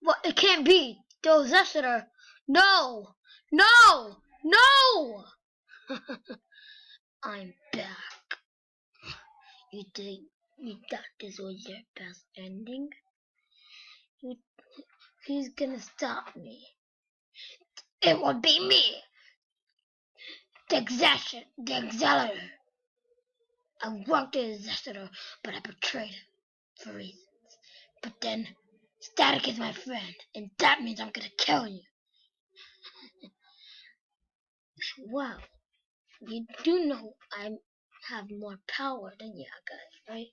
Well, it can't be. The oexetior. No! No! No! I'm back. You think you thought this was your best ending? Who's gonna stop me? It will be me! The oexetior. I worked the oexetior, but I betrayed him for reasons. But then, Static is my friend, and that means I'm gonna kill you. Wow, you do know I have more power than you guys, right?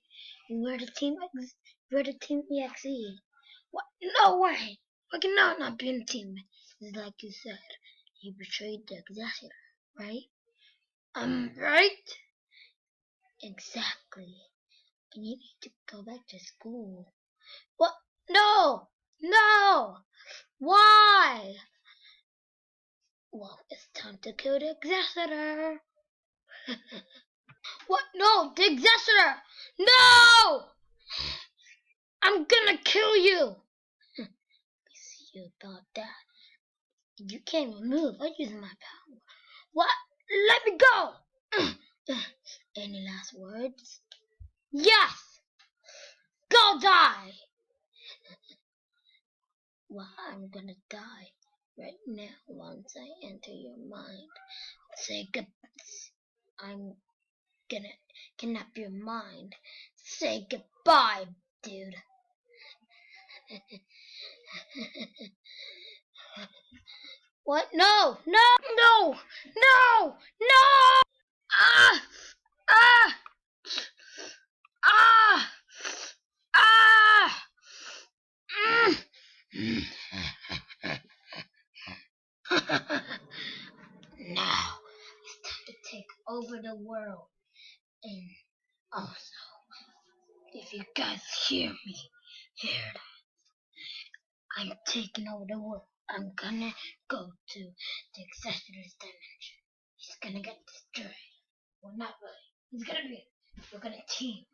We're the team EXE. What? No way! We cannot not be in a team. It's like you said, you betrayed the oexetior, right? Right? Exactly. And you need to go back to school. What? No! No! Why? Well, it's time to kill the oexetior. What? No! The oexetior! No! I'm gonna kill you! See you about that. You can't even move. I'm using my power. What? Let me go! Any last words? Yes! Go die! Well, I'm gonna die right now once I enter your mind. Say good. I'm gonna kidnap your mind. Say goodbye, dude. What? No! No! No! No! No! Ah! Ah! Ah! Ah! Mm. Now it's time to take over the world. And also, if you guys hear me, hear that. I'm taking over the world. I'm gonna go to the oexetior's dimension. He's gonna get destroyed. Well, not really. He's gonna be. We're gonna team.